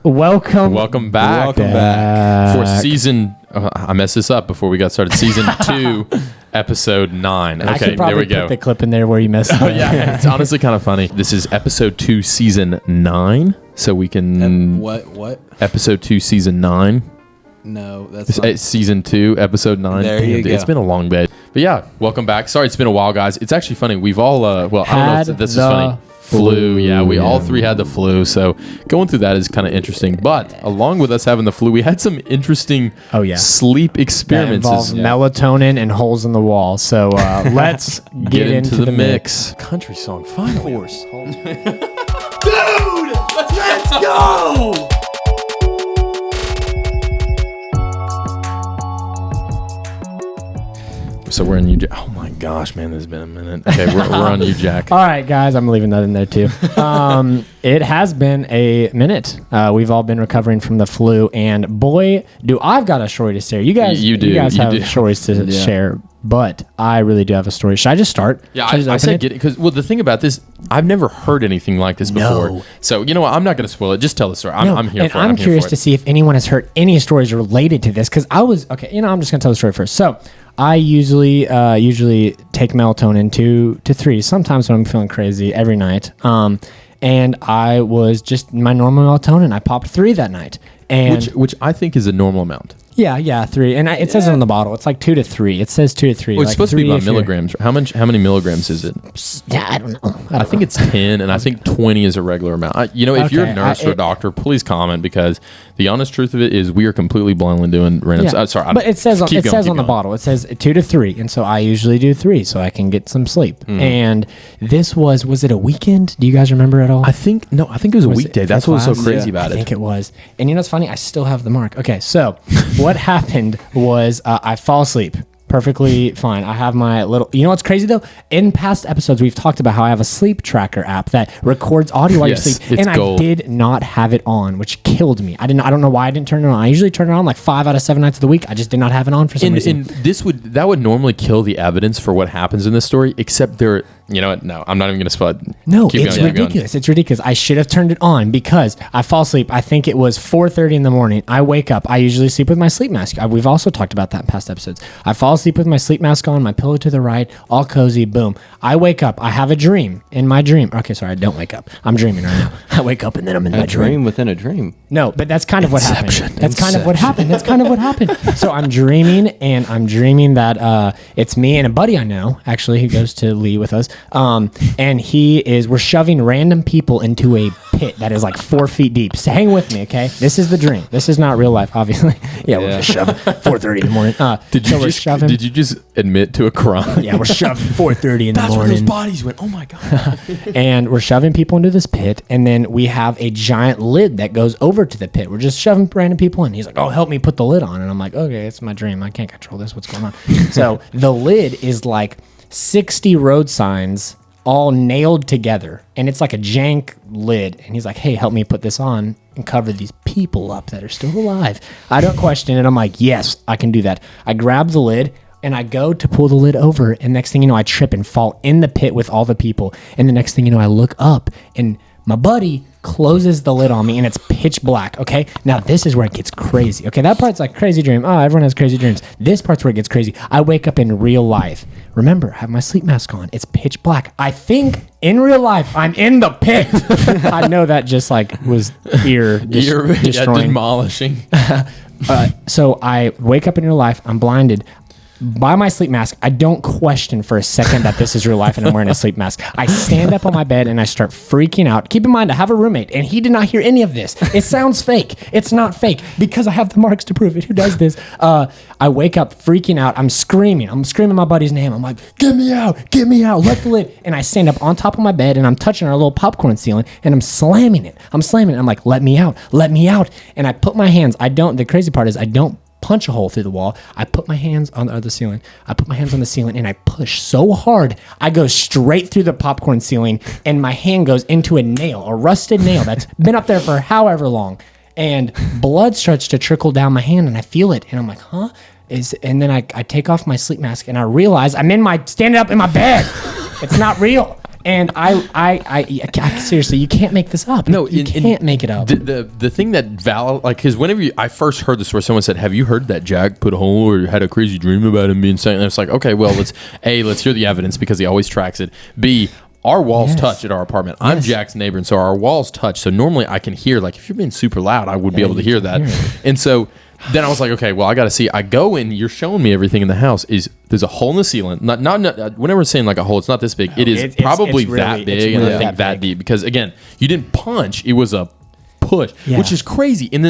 Welcome back. For season, I messed this up before we got started. Season 2, episode 9. I Okay, could probably there we go. put the clip in there where you messed up. Yeah, it's honestly kind of funny. This is episode 2, season 9. So we can... What? Episode 2, season 9. No, that's It's season 2, episode 9. There you go. It's been a long day. But yeah, welcome back. Sorry, it's been a while, guys. It's actually funny. We've all, I don't know if this is funny. Flu. Yeah, we all three had the flu. So going through that is kind of interesting. But along with us having the flu, we had some interesting sleep That experiences. involves melatonin and holes in the wall. So let's get into the mix. Country song, finally. Dude, let's go. So we're in you. Oh my gosh, man, it's been a minute. Okay, we're on you, Jack. All right, guys, I'm leaving that in there too. It has been a minute. We've all been recovering from the flu, and boy, do I've got a story to share. You guys have stories to share, but I really do have a story. Should I just start? Yeah, I said get it because the thing about this, I've never heard anything like this before. No. So you know what? I'm not going to spoil it. Just tell the story. I'm here and for it. I'm curious to see if anyone has heard any stories related to this because I was okay. I'm just going to tell the story first. So I usually take melatonin 2 to 3, sometimes when I'm feeling crazy, every night. And I was just my normal melatonin. I popped 3 that night, and which I think is a normal amount. Yeah, 3. And it says it on the bottle. It's like 2 to 3. It says 2 to 3. Well, it's like supposed to be 3 by if you're- milligrams. How many milligrams is it? Yeah, I don't know. I think it's 10, and I think 20 is a regular amount. If you're a nurse or a doctor, please comment because the honest truth of it is we are completely blindly doing random. Yeah. But it says on the bottle. It says 2 to 3, and so I usually do 3 so I can get some sleep. And this was it a weekend? Do you guys remember at all? I think it was a weekday. That's what was so crazy about it. I think it was. And you know what's funny? I still have the mark. Okay, so what happened was I fall asleep perfectly fine. I have my little, you know what's crazy though? In past episodes, we've talked about how I have a sleep tracker app that records audio while you sleep. And gold. I did not have it on, which killed me. I don't know why I didn't turn it on. I usually turn it on like 5 out of 7 nights of the week. I just did not have it on for some reason. And that would normally kill the evidence for what happens in this story, except you know what? No, I'm not even going to spoil it. No, it's ridiculous. It's ridiculous. I should have turned it on because I fall asleep. I think it was 4:30 in the morning. I wake up. I usually sleep with my sleep mask. We've also talked about that in past episodes. I fall asleep with my sleep mask on, my pillow to the right, all cozy, boom. I wake up. I have a dream. In my dream. Okay, sorry, I don't wake up. I'm dreaming right now. I wake up and then I'm in my dream. A dream within a dream. No, but that's kind of what happened. That's kind of what happened. So I'm dreaming, and I'm dreaming that it's me and a buddy I know, actually, who goes to Lee with us. And we're shoving random people into a pit that is like 4 feet deep. So hang with me, okay? This is the dream. This is not real life, obviously. We're just shoving 4:30 in the morning. Did you just admit to a crime? Yeah, we're shoving 4:30 in the morning. That's where those bodies went. Oh my God. And we're shoving people into this pit, and then we have a giant lid that goes over to the pit. We're just shoving random people in. He's like, oh, help me put the lid on. And I'm like, okay, it's my dream. I can't control this. What's going on? So the lid is like 60 road signs all nailed together, and it's like a jank lid. And he's like, hey, help me put this on and cover these people up that are still alive. I don't question it. I'm like, yes, I can do that. I grab the lid and I go to pull the lid over, and next thing you know, I trip and fall in the pit with all the people. And the next thing you know, I look up and my buddy closes the lid on me, and it's pitch black. Okay, now this is where it gets crazy. Okay, that part's like crazy dream. Oh, everyone has crazy dreams. This part's where it gets crazy. I wake up in real life. Remember, I have my sleep mask on. It's pitch black. I think in real life I'm in the pit. I know that just like was ear destroying, demolishing. So I wake up in real life. I'm blinded by my sleep mask. I don't question for a second that this is real life and I'm wearing a sleep mask. I stand up on my bed and I start freaking out. Keep in mind, I have a roommate and he did not hear any of this. It sounds fake. It's not fake because I have the marks to prove it. Who does this? I wake up freaking out. I'm screaming my buddy's name. I'm like, get me out, let the lid. And I stand up on top of my bed and I'm touching our little popcorn ceiling and I'm slamming it. I'm like, let me out. And I put my hands, the crazy part is I don't punch a hole through the wall. I put my hands on the ceiling. And I push so hard, I go straight through the popcorn ceiling, and my hand goes into a rusted nail that's been up there for however long. And blood starts to trickle down my hand, and I feel it. And I'm like, huh? And then I take off my sleep mask, and I realize I'm standing up in my bed. It's not real. And I seriously, you can't make this up. No, you can't make it up. The thing that because whenever I first heard the story, someone said, "Have you heard that Jack put a hole or had a crazy dream about him being saying?" And it's like, okay, well, let's hear the evidence because he always tracks it. B, our walls touch at our apartment. I'm Jack's neighbor, and so our walls touch. So normally I can hear, like, if you're being super loud, I would be able to hear that. And so then I was like, okay, well, I got to see. I go in, you're showing me everything in the house. There's a hole in the ceiling. Not whenever we're saying like a hole, it's not this big. It is probably really, that big, and I think that deep. Because again, you didn't punch; it was a push, which is crazy. And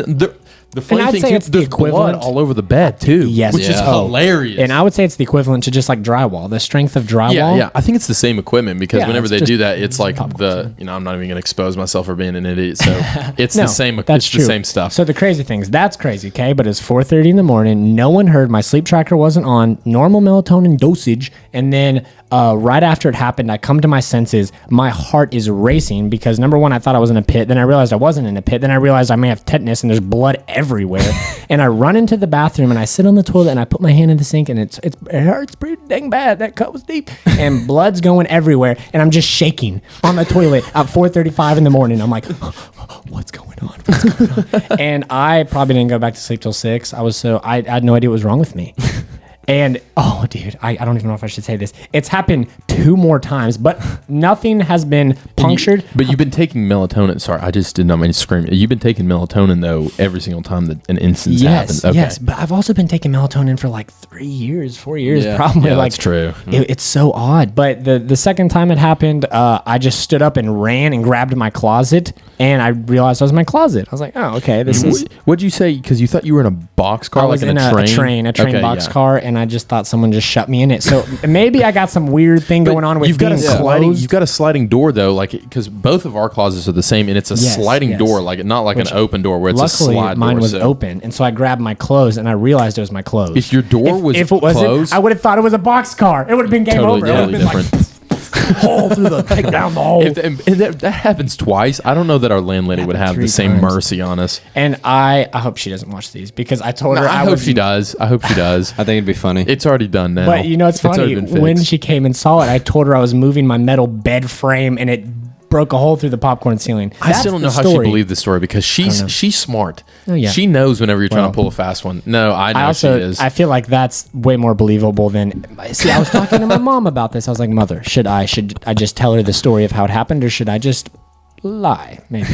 the funny thing is, there's blood all over the bed too, which is hilarious. And I would say it's the equivalent to just like drywall, the strength of drywall. Yeah. I think it's the same equipment because whenever they do that, it's like I'm not even going to expose myself for being an idiot. So it's the same. It's the same stuff. So the crazy thing is that's crazy, okay? But it's 4:30 in the morning. No one heard. My sleep tracker wasn't on. Normal melatonin dosage, and then right after it happened, I come to my senses. My heart is racing because number one, I thought I was in a pit. Then I realized I wasn't in a pit. Then I realized I may have tetanus and there's blood everywhere. And I run into the bathroom and I sit on the toilet and I put my hand in the sink and it hurts pretty dang bad. That cut was deep and blood's going everywhere. And I'm just shaking on the toilet at 4:35 in the morning. I'm like, what's going on? And I probably didn't go back to sleep till 6. I had no idea what was wrong with me. And, oh, dude, I don't even know if I should say this. It's happened 2 more times, but nothing has been punctured. But you've been taking melatonin. Sorry, I just did not mean to scream. You've been taking melatonin, though, every single time that an instance happens. Okay. Yes, but I've also been taking melatonin for like 3 years, 4 years, probably. Yeah, that's true. It's so odd. But the second time it happened, I just stood up and ran and grabbed my closet, and I realized I was in my closet. I was like, oh, okay, this is... What'd you say? Because you thought you were in a boxcar, like in a train? A train boxcar, and I just thought someone just shut me in it. So maybe I got some weird thing going on with you've got closed. You've got a sliding door though, like because both of our closets are the same, and it's a sliding door, like not like an open door where it's a slide door. Luckily, mine was open, and so I grabbed my clothes, and I realized it was my clothes. If your door was closed, I would have thought it was a boxcar. It would have been game over. Totally different. Like, hole through the take down the hole. And that happens twice. I don't know that our landlady would have the same mercy on us. And I hope she doesn't watch these because I told her I hope she does. I hope she does. I think it'd be funny. It's already done now. But you know, it's funny. When she came and saw it, I told her I was moving my metal bed frame and it broke a hole through the popcorn ceiling. I still don't know how she believed the story because she's smart. Oh, yeah. She knows whenever you're trying to pull a fast one. No, I know she is. I feel like that's way more believable than... See, I was talking to my mom about this. I was like, Mother, should I just tell her the story of how it happened, or should I just lie, maybe?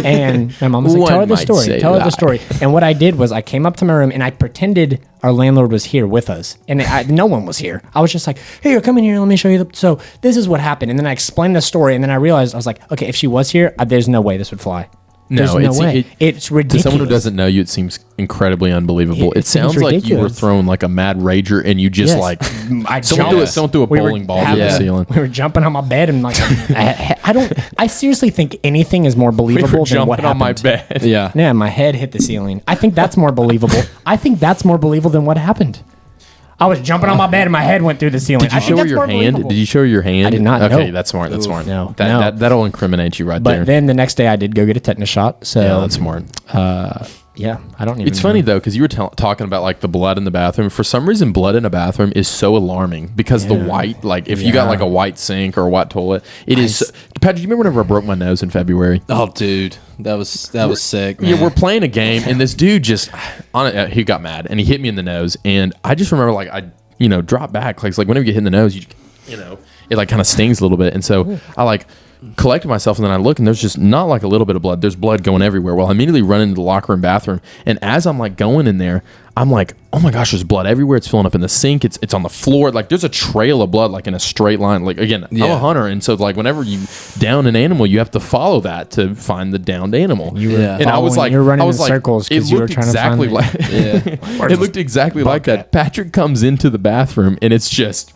And my mom was like, tell her the story. Tell her the story. And what I did was I came up to my room and I pretended our landlord was here with us. And no one was here. I was just like, hey, come in here. Let me show you. So this is what happened. And then I explained the story. And then I realized, I was like, okay, if she was here, there's no way this would fly. There's no way. It's ridiculous. To someone who doesn't know you, it seems incredibly unbelievable. It sounds like you were throwing like a mad rager and you just someone threw a bowling ball through the ceiling. We were jumping on my bed and like, I seriously think anything is more believable than what happened. On my bed. Yeah, my head hit the ceiling. I think that's more believable. I think that's more believable than what happened. I was jumping on my bed and my head went through the ceiling. Did you show her your hand? Did you show her your hand? I did not. Okay, that's smart. That's smart. No, that'll incriminate you right there. But then the next day I did go get a tetanus shot. So yeah, that's smart. Yeah, I don't even It's funny though, because you were talking about like the blood in the bathroom. For some reason, blood in a bathroom is so alarming because the white, like if you got like a white sink or a white toilet, it is. Pat, do you remember whenever I broke my nose in February? Oh, dude, that was sick, man. Yeah, we're playing a game and this dude just he got mad and he hit me in the nose, and I just remember like I drop back like whenever you get hit in the nose, it like kind of stings a little bit, and so I like collected myself, and then I look, and there's just not like a little bit of blood. There's blood going everywhere. Well, I immediately run into the locker room bathroom, and as I'm like going in there, I'm like, oh my gosh, there's blood everywhere. It's filling up in the sink. It's on the floor. Like there's a trail of blood, like in a straight line. Like again, I'm a hunter, and so like whenever you down an animal, you have to follow that to find the downed animal. And I was like, you're running in circles because you were trying to find it looked exactly like that. Patrick comes into the bathroom, and it's just.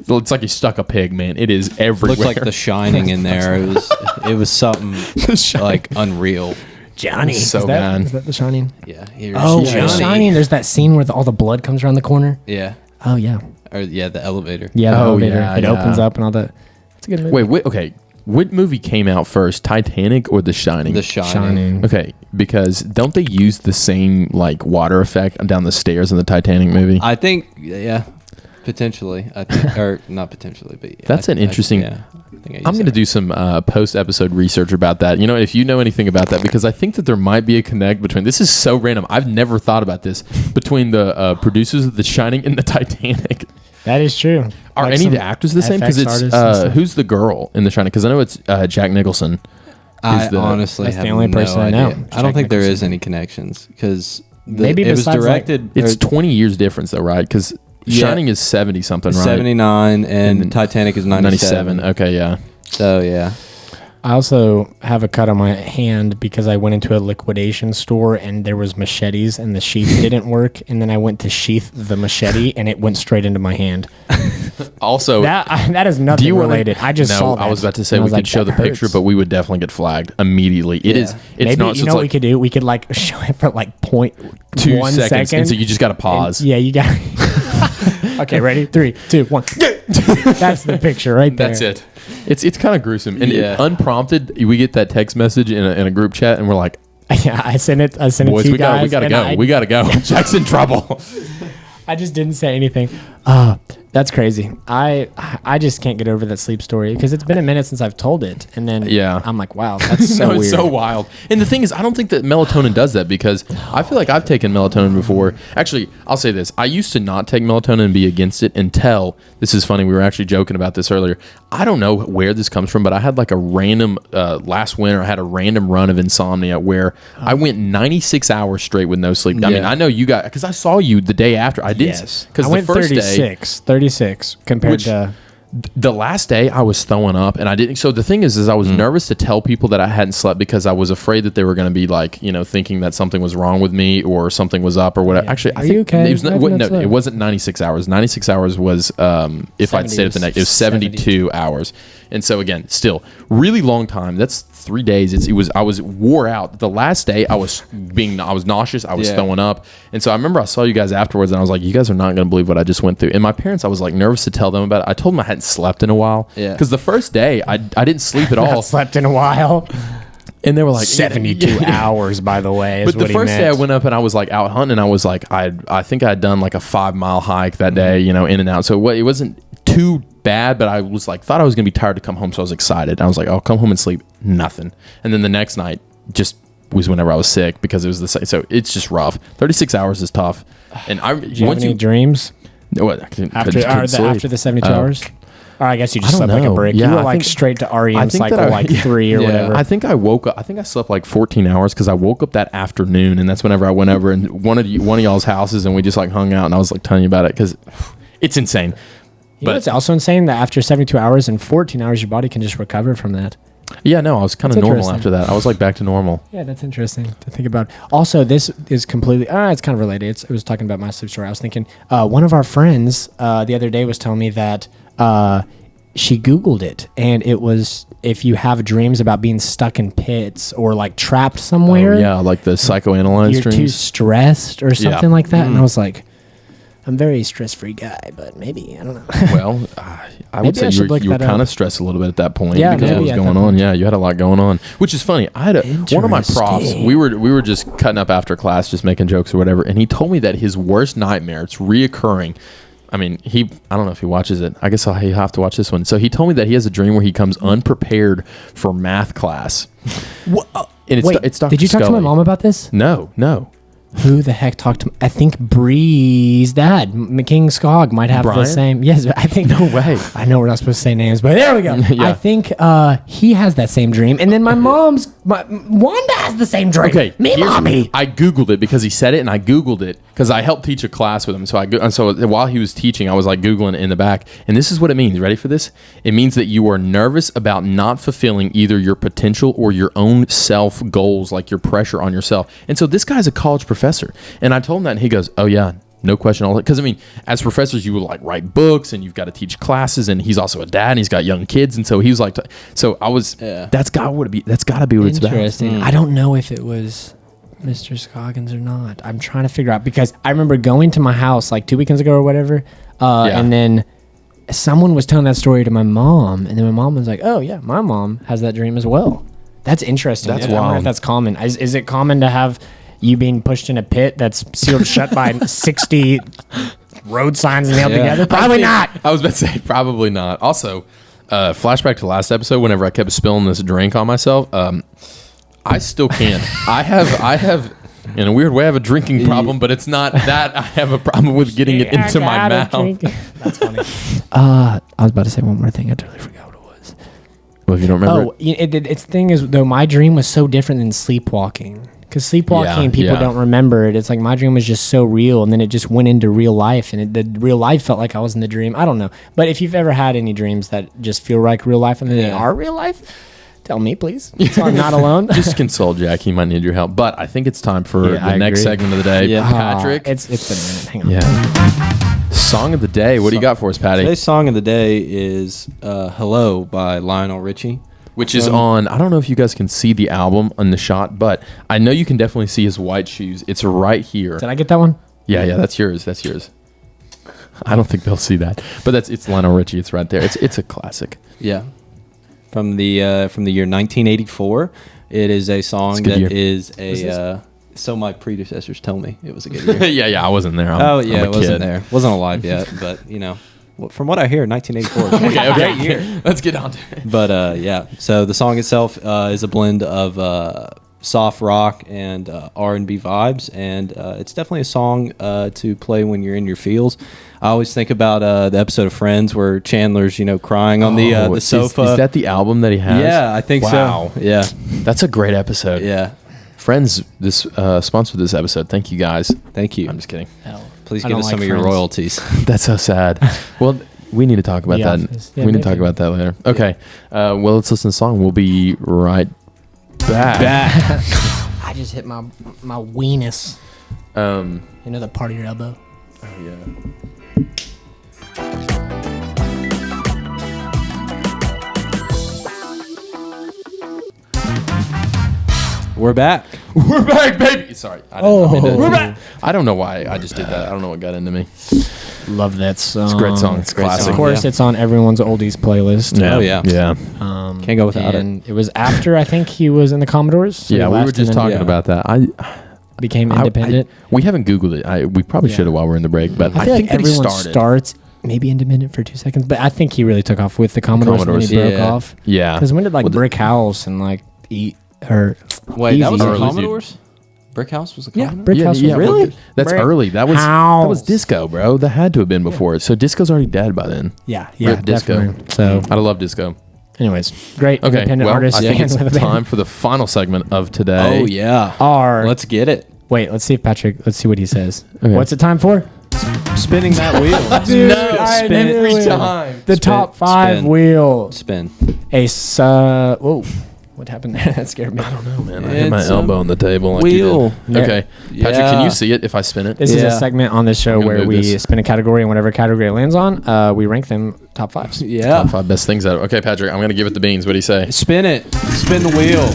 It's like he stuck a pig, man. It is everywhere. Looked like The Shining in there. It was something like unreal. Johnny, so is that The Shining? Yeah. The Shining. There's that scene where all the blood comes around the corner. Yeah. Oh yeah. Or the elevator. Yeah. The elevator. Yeah, it opens up and all that. It's a good movie. Wait. Okay. What movie came out first, Titanic or The Shining? The Shining. Okay, because don't they use the same like water effect down the stairs in the Titanic movie? I think, yeah. Potentially, I think, or not potentially, but yeah, that's an interesting. I'm going to do some post-episode research about that. If you know anything about that, because I think that there might be a connect between. This is so random. I've never thought about this between the producers of The Shining and the Titanic. That is true. Are any of the actors the same? Because it's who's the girl in The Shining? Because I know it's Jack Nicholson. I honestly have the only person I know. I don't think there is any connections because maybe it was directed. It's 20 years difference though, right? Because Shining is 70 something, right? 79 and Titanic is 97. Okay, yeah. So yeah. I also have a cut on my hand because I went into a liquidation store and there was machetes and the sheath didn't work, and then I went to sheath the machete and it went straight into my hand. Also, that is nothing related. I just saw that. I was about to say we could show the picture, but we would definitely get flagged immediately. It's maybe, not. You know what we could do? We could show it for 0.2 seconds. And so you just got to pause. Yeah, you got. Okay, ready? 3, 2, 1. That's the picture right there. That's it. It's kind of gruesome. And unprompted, we get that text message in a group chat, and we're like, yeah, I sent it to boys, you guys. We gotta go. Jack's in trouble. I just didn't say anything. That's crazy. I just can't get over that sleep story because it's been a minute since I've told it, and then I'm like, wow, that's so weird. It's so wild. And the thing is, I don't think that melatonin does that because I feel like I've taken melatonin before. Actually, I'll say this: I used to not take melatonin and be against it until this is funny. We were actually joking about this earlier. I don't know where this comes from, but I had a random last winter. I had a random run of insomnia where I went 96 hours straight with no sleep. I mean, I know you got because I saw you the day after. I did because I went the first 36 compared to the last day I was throwing up and I didn't. So the thing is I was nervous to tell people that I hadn't slept because I was afraid that they were going to be thinking that something was wrong with me or something was up or whatever. Yeah. Actually, I think okay? it wasn't 96 hours. 96 hours was if I'd stayed at the next, it was 72 hours. And so again, still really long time. That's 3 days. I was wore out. The last day I was nauseous. I was throwing up. And so I remember I saw you guys afterwards and I was like, you guys are not going to believe what I just went through. And my parents, I was nervous to tell them about it. I told them I hadn't slept in a while. Yeah. Because the first day I didn't sleep at all. Not slept in a while. And they were like 72 hours, by the way. But the first day I went up and I was out hunting and I was I think I had done a 5-mile hike that day, in and out. So it wasn't too bad, but I was thought I was gonna be tired to come home, so I was excited. I was I'll come home and sleep. Nothing. And then the next night just was whenever I was sick because it was the same. So it's just rough. 36 hours is tough. And Did you have any dreams? No, after the 72 hours? Or I guess you just slept like a brick. Yeah, you were straight to REM cycle 3 or whatever. I think I woke up. I think I slept 14 hours because I woke up that afternoon, and that's whenever I went over and one of y'all's houses, and we just hung out, and I was telling you about it because it's insane. But it's also insane that after 72 hours and 14 hours, your body can just recover from that. Yeah, no, I was kind of normal after that. I was back to normal. Yeah, that's interesting to think about. Also, this is completely, it's kind of related. It was talking about my sleep story. I was thinking, one of our friends the other day was telling me that she Googled it, and it was if you have dreams about being stuck in pits or trapped somewhere. Oh, yeah, the psychoanalyzed you're dreams. You're too stressed or something like that. And I was like, I'm a very stress-free guy, but maybe, I don't know. Well, I would say you were kind of stressed a little bit at that point because of what was going on. Yeah, you had a lot going on, which is funny. I had one of my profs, we were just cutting up after class, just making jokes or whatever, and he told me that his worst nightmare, it's reoccurring. I mean, I don't know if he watches it. I guess he'll have to watch this one. So he told me that he has a dream where he comes unprepared for math class. And it's Dr. Did you talk Scully. to my mom about this? No. Who the heck talked to? I think Bree's dad, King Skog, might have Brian? the same. Yes, I think. No way. I know we're not supposed to say names, but there we go. Yeah. I think he has that same dream, and then my Wanda has the same dream. Okay, mommy. I googled it because he said it, and I googled it because I helped teach a class with him. So while he was teaching, I was googling it in the back, and this is what it means. Ready for this? It means that you are nervous about not fulfilling either your potential or your own self goals, your pressure on yourself. And so this guy's a college professor, and I told him that, and he goes, "Oh yeah, no question." All that, because as professors, you will write books, and you've got to teach classes, and he's also a dad, and he's got young kids, and so he was so I was. Yeah. That's got to be what it's about. Interesting. I don't know if it was Mr. Scoggins or not. I'm trying to figure out because I remember going to my house 2 weekends ago or whatever, and then someone was telling that story to my mom, and then my mom was like, "Oh yeah, my mom has that dream as well." That's interesting. That's wild. I wonder if that's common. Is it common to have you being pushed in a pit that's sealed shut by 60 road signs nailed together? Probably not. I was about to say probably not. Also, flashback to last episode. Whenever I kept spilling this drink on myself, I still can't. I have. In a weird way, I have a drinking problem, but it's not that I have a problem with getting it into my mouth. That's funny. I was about to say one more thing. I totally forgot what it was. Well, if you don't remember, It's thing is though, my dream was so different than sleepwalking. Because sleepwalking, people don't remember it. It's like my dream was just so real, and then it just went into real life, and the real life felt like I was in the dream. I don't know, but if you've ever had any dreams that just feel like real life and then they are real life. Tell me, please. So I'm not alone. Just console Jack. He might need your help. But I think it's time for the next segment of the day. Yeah. Patrick. It's been a minute. Hang on. Yeah. Song of the day. What do you got for us, Patty? Today's song of the day is Hello by Lionel Richie. Which is on, I don't know if you guys can see the album on the shot, but I know you can definitely see his white shoes. It's right here. Did I get that one? Yeah, that's yours. That's yours. I don't think they'll see that. But it's Lionel Richie. It's right there. It's a classic. Yeah. From the year 1984, it is a song that is a. So my predecessors tell me it was a good year. yeah, I wasn't there. It wasn't there. Wasn't alive yet, but from what I hear, 1984. okay, great year. Let's get on to it. But yeah, so the song itself is a blend of soft rock and R&B vibes, and it's definitely a song to play when you're in your feels. I always think about the episode of Friends where Chandler's crying on the sofa. Is that the album that he has? Yeah, I think so. Yeah, that's a great episode. Yeah, Friends this sponsored this episode. Thank you guys. Thank you. I'm just kidding. Please give us some of your royalties. That's so sad. Well, we need to talk about that. Yeah, we need to talk about that later. Okay. Well, let's listen to the song. We'll be right back. I just hit my weenus. The part of your elbow. Oh yeah. We're back. We're back, baby. Sorry. We're back. I don't know why I just did that. I don't know what got into me. Love that song. It's a great song. It's classic. Of course, it's on everyone's oldies playlist. Yeah. Oh yeah. Yeah. Can't go without it. And it was after I think he was in the Commodores. So yeah, we were just talking about that. I became independent. We haven't Googled it. We probably should have while we're in the break, but I feel think like that everyone he started. starts maybe independent for 2 seconds, but I think he really took off with the Commodores when he broke off. Yeah. Because when did Brick House and Eat or Wait, that was the Easy. Commodores? Brick House was the Commodores? Brick House was really? That's Brick early. That was House. disco, bro. That had to have been before. So disco's already dead by then. Yeah, Rip disco. definitely. So, I love disco. anyways, great Okay, independent well, artist. I think fans it's with a band. time for the final segment of today. Oh yeah. Let's get it. Wait, let's see if Patrick. Let's see what he says. Okay. What's it time for? Spinning that wheel. Dude, No, I spin knew every it. time. The Spin, top 5 spin. wheel. Spin. Whoa, what happened there? That scared me. I don't know, man. I hit my It's elbow on the table. Like wheel. You did. Okay. Patrick, can you see it if I spin it? This is a segment on this show I'm gonna where move we this. spin a category, and whatever category it lands on, we rank them top 5s. Yeah. Top 5 best things out. Okay, Patrick, I'm going to give it the beans. What do you say? Spin it. Spin the wheel.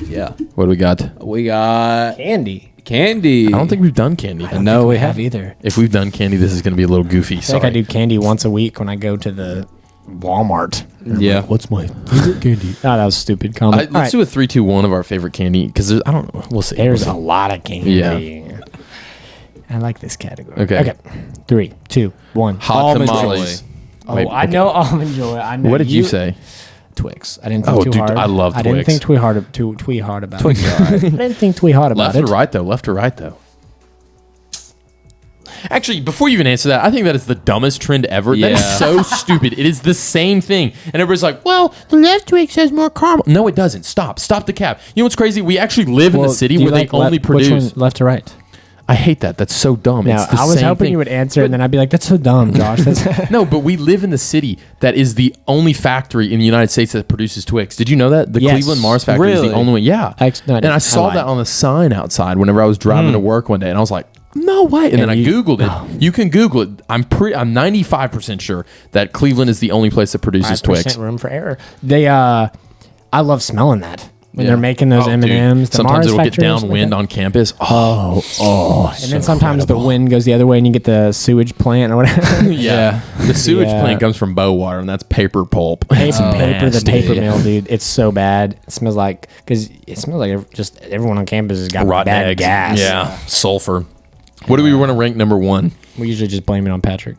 Yeah. What do we got? We got Candy. candy. I don't think we've done candy. No, we have have. either. If we've done candy, this is going to be a little goofy. I think I do candy once a week when I go to the Walmart. Yeah. What's my favorite candy? Oh, that was a stupid comment. Let's do a 3, 2, 1 of our favorite candy because I don't know. We'll see. There's We'll a see. lot of candy. Yeah. I like this category. Okay. 3, 2, 1. Hot Almond tamales. Joy. Oh, Wait, I okay. know almond joy. I know. What did you say? Twix. I didn't think Oh, too dude, hard. I love I didn't Twix. think too hard about Twix it. are all right. I didn't think too hard about Left it. or right though? Left or right though? Actually, before you even answer that, I think that is the dumbest trend ever. That Yeah. is so stupid. It is the same thing. And everybody's like, well, the left Twix has more caramel. No, it doesn't. Stop the cap. You know what's crazy? We actually live in the city where they only produce. Which one, left or right? I hate that. That's so dumb. Now, It's the I was same hoping thing. you would answer, and then I'd be like, "That's so dumb, Josh." That's No, but we live in the city that is the only factory in the United States that produces Twix. Did you know that? The Yes. Cleveland Mars factory is Really? the only one. Yeah. No, I and didn't. I saw I that lied. on the sign outside whenever I was driving to work one day, and I was like, no way. And then I you- Googled it. You can Google it. I'm 95% sure that Cleveland is the only place that produces 5% Twix. room for error. They, I love smelling that when Yeah. they're making those Oh, M dude. and M's. Sometimes it'll get downwind on campus. Oh, and then sometimes the wind goes the other way, and you get the sewage plant or whatever. yeah. The sewage Yeah. plant comes from bow water, and that's paper pulp. Paper, It's the nasty. paper mill, dude. It's so bad. It smells like just everyone on campus has got Rotten bad eggs. gas. Yeah. Sulfur. What do we want to rank number 1? We usually just blame it on Patrick.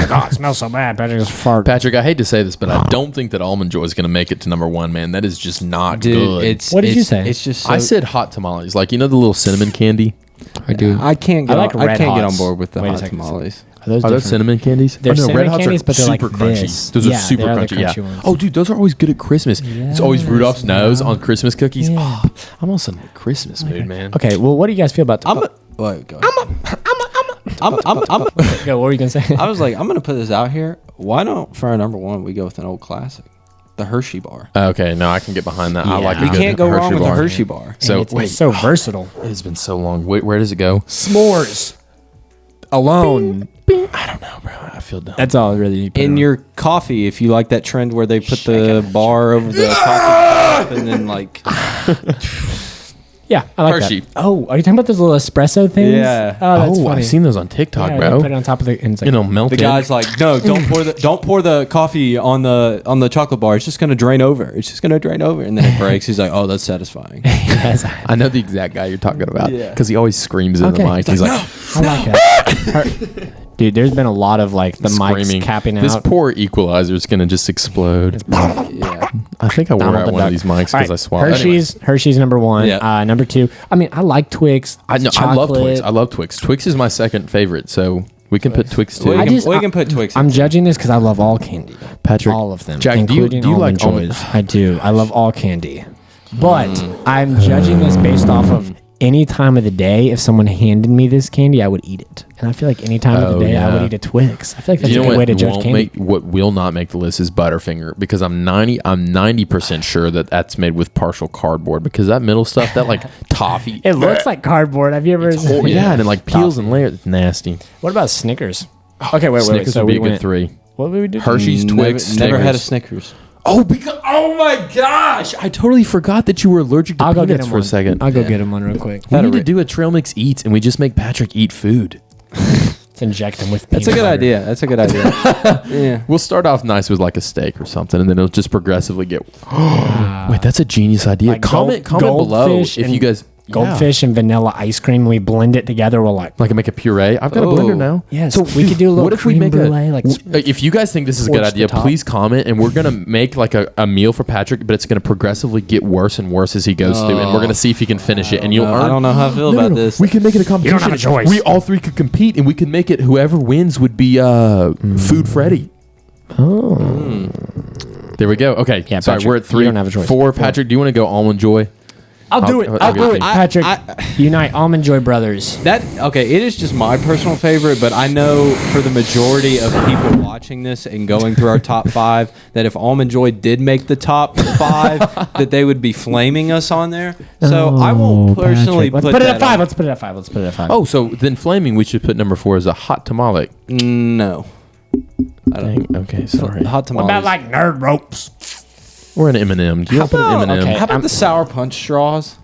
Oh, it smells so bad. Patrick just farted. Patrick, I hate to say this, but I don't think that Almond Joy is going to make it to number 1, man. That is just not good. What did you say? It's just. I said hot tamales, like the little cinnamon candy. I do. I can't get. I can't get on board with the Wait a hot second. tamales. Are Those cinnamon candies? They're cinnamon Red Hots candies, but they're super like crunchy. this. Those are Yeah, super they're the crunchy. crunchy Yeah. ones. Oh, dude, those are always good at Christmas. It's always Yes. Rudolph's nose on Christmas cookies. Yeah. Oh, I'm on some Christmas mood, man. Okay, well, what do you guys feel about Go. What were you going to say? I was like, I'm gonna put this out here. Why don't for our number 1 we go with an old classic, the Hershey bar. Okay, no, I can get behind that. I Yeah. like a You good Can't go wrong with bar. a Hershey bar. So, it's wait, so versatile. it has been so long. Wait, where does it go? S'mores. Alone. I don't know, bro. I feel dumb. That's all really you put In on. your coffee, if you like that trend where they put the bar over the coffee cup and then like Yeah, I like Hershey. that. Oh, are you talking about those little espresso things? Yeah. Oh, that's funny. I've seen those on TikTok, Yeah, bro. they put it on top of the... And it's like, Melt the it. guy's like, no, don't pour the coffee on the chocolate bar. It's just gonna drain over. It's just gonna drain over, and then it breaks. He's like, oh, that's satisfying. yes, I know the exact guy you're talking about Yeah. because he always screams in the Okay. mic. He's like, I like that. Dude, there's been a lot of like the screaming. mics capping This out. poor equalizer is gonna just explode. Yeah. I think I wore Donald out the one of Duck. these mics All because right, I swallowed. Anyway. Hershey's number 1. Yeah. Number 2. I mean, I like Twix. I know. I love Chocolate. Twix. I love Twix. Twix is my second favorite, so we can put Twix too. We I can put Twix. I'm in too. judging this because I love all candy. Patrick, All of them. Jack, do you including like Almond almond? Joys. I do. I love all candy. But I'm judging this based off of any time of the day. If someone handed me this candy, I would eat it. And I feel like any time of the Oh, day, I would yeah. eat a Twix. I feel like that's You a know good what way to judge won't candy. what will not make the list is Butterfinger because I'm 90% sure that that's made with partial cardboard because that middle stuff, that like toffee. It looks like cardboard. Have you ever? Oh, yeah, and it like peels and layers. It's nasty. What about Snickers? Okay, wait. Snickers So would be we a good went 3. What did we do? Hershey's, Twix, Never had a Snickers. Snickers. Oh, because my gosh! I totally forgot that you were allergic to I'll go get peanuts him for a one. second. I'll go get him one real quick. We need to do a Trail Mix Eats, and we just make Patrick eat food. Let's inject him with. That's a peanut good butter. idea. That's a good idea. Yeah. We'll start off nice with like a steak or something, and then it'll just progressively get. Wait, that's a genius idea. Like comment below goldfish if and you guys. Goldfish and vanilla ice cream. We blend it together. We're like, Like make a puree. I've got a blender now. yes. So we could do a little What if we creme make brulee, like if you guys think this is a good scorch the idea, top. please comment, and we're gonna make like a meal for Patrick, but it's gonna progressively get worse and worse as he goes through, and we're gonna see if he can finish it, and you'll earn. I don't know how I feel No, about no, this. We can make it a competition. have a choice. We all 3 could compete, and we can make it. Whoever wins would be Food Freddy. Oh. There we go. Okay. Yeah, Sorry, Patrick, we're at 3. you don't have a choice. 4. Patrick, do you want to go Almond Joy? I'll do it. I'll do it. I- Patrick, unite Almond Joy Brothers. That okay, it is just my personal favorite, but I know for the majority of people watching this and going through our top 5 that if Almond Joy did make the top 5, that they would be flaming us on there. So I won't personally Let's put put it that at 5. on- Let's put it at 5. Let's put it at 5. Oh, so then flaming, we should put number 4 as a hot tamale. No. I don't. Dang. Okay, sorry. Hot what tamales. about like nerd ropes? We're an M&M. Do you want to put an M&M? okay. How about the sour punch straws?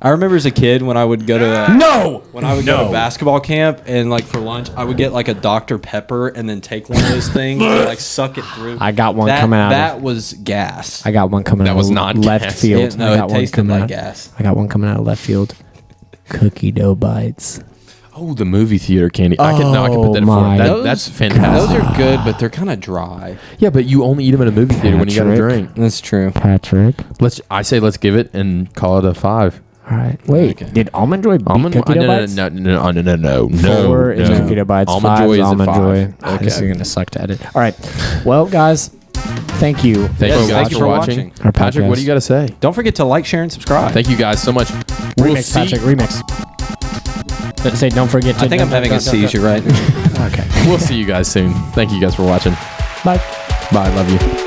I remember as a kid when I would go to No. when I would go to basketball camp and like for lunch I would get like a Dr. Pepper and then take one of those things and like suck it through. I got one that, coming out. That was gas. I got one coming That out. was of not left gas. field. Yeah, no, I got it one tasted coming like out- gas. I got one coming out of left field. Cookie dough bites. Oh, the movie theater candy. I can put that in my for Those- that's fantastic. Those are good, but they're kind of dry. Yeah, but you only eat them in a movie theater when you got a Patrick. drink. That's true. Patrick. I say let's give it and call it a 5. All right. Wait. Okay. Did Almond Joy beat Almond Cookie dough no, bites? no. 4 is Cookie dough bites. Almond 5 Joy is is a Almond 5. Joy. Okay. This is gonna suck to edit. All right. Well, guys, thank you. Thank Yes, you guys thank you for for watching. watching. Our Patrick, what podcast. do you got to say? Don't forget to like, share, and subscribe. Thank you guys so much. We'll Remix, see. Patrick. Remix. Say, don't forget to. I think I'm having a seizure right now. Okay. We'll see you guys soon. Thank you guys for watching. Bye. Bye. Love you.